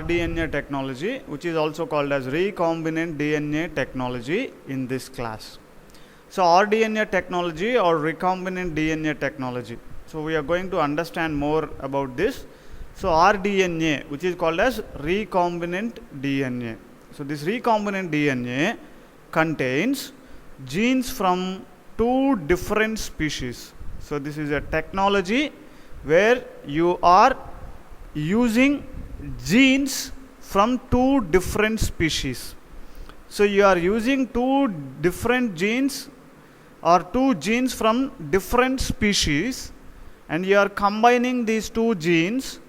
rDNA technology, which is also called as recombinant DNA technology in this class. So rDNA technology or recombinant DNA technology. So we are going to understand more about this. So rDNA, which is called as recombinant DNA. So this recombinant DNA contains genes from two different species. So this is a technology where you are using genes from two different species. So you are using two different genes or two genes from different species, and you are combining these two genes,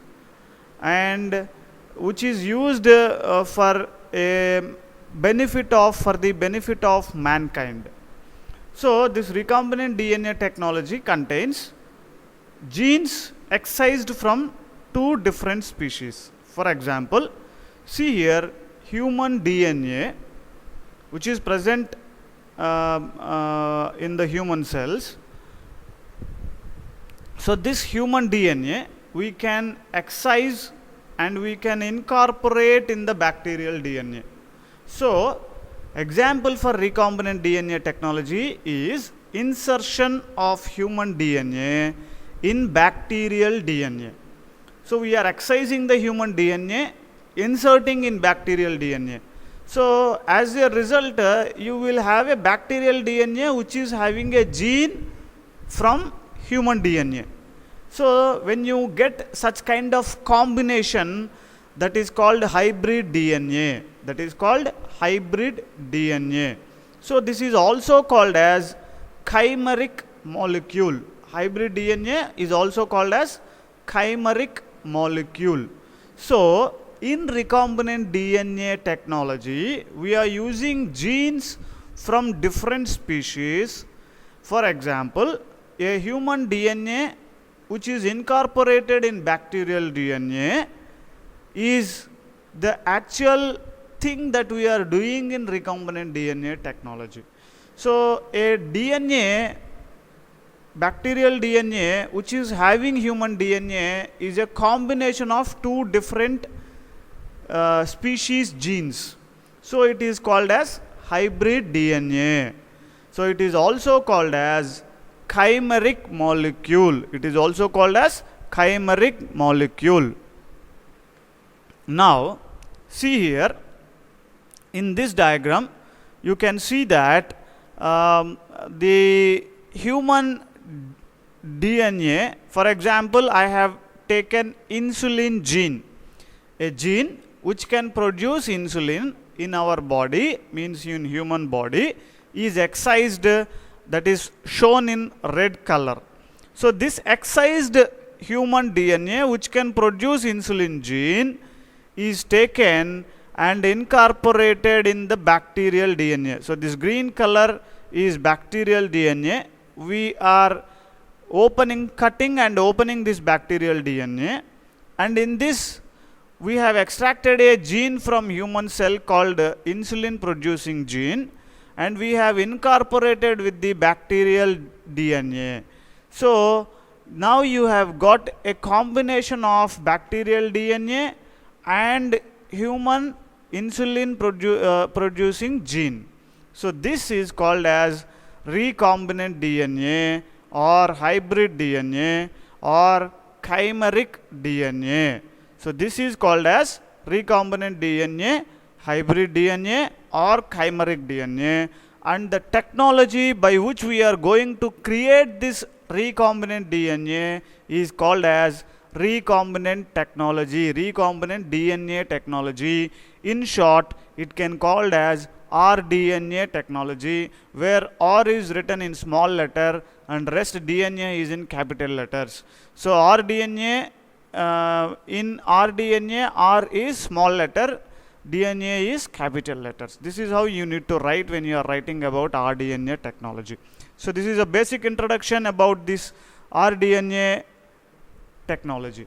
and which is used for the benefit of mankind. So this recombinant DNA technology contains genes excised from two different species. For example, see here human DNA, which is present in the human cells. So this human DNA we can excise and we can incorporate in the bacterial DNA. So example for recombinant DNA technology is insertion of human DNA in bacterial DNA. So we are excising the human DNA, inserting in bacterial DNA. So as a result, you will have a bacterial DNA which is having a gene from human DNA. So when you get such kind of combination, that is called hybrid DNA. That is called hybrid DNA. So this is also called as chimeric molecule. Hybrid DNA is also called as chimeric molecule. So in recombinant DNA technology, we are using genes from different species. For example, a human DNA which is incorporated in bacterial DNA is the actual thing that we are doing in recombinant DNA technology. So a DNA, bacterial DNA which is having human DNA, is a combination of two different species genes. So it is called as hybrid DNA. So it is also called as chimeric molecule. It is also called as chimeric molecule. Now see here in this diagram you can see that the human DNA, for example, I have taken insulin gene, a gene which can produce insulin in our body, means in human body, is excised, that is shown in red color. So this excised human DNA which can produce insulin gene is taken and incorporated in the bacterial DNA. So this green color is bacterial DNA. We are cutting and opening this bacterial DNA, and in this we have extracted a gene from human cell called insulin producing gene, and we have incorporated with the bacterial DNA. So now you have got a combination of bacterial DNA and human insulin producing gene. So this is called as recombinant DNA or hybrid DNA or chimeric DNA. So this is called as recombinant DNA, hybrid DNA or chimeric DNA, and the technology by which we are going to create this recombinant DNA is called as recombinant technology, recombinant DNA technology. In short, it can called as rDNA technology, where R is written in small letter and rest DNA is in capital letters. So rDNA, in rDNA, R is small letter, DNA is capital letters. This is how you need to write when you are writing about rDNA technology. So this is a basic introduction about this rDNA technology.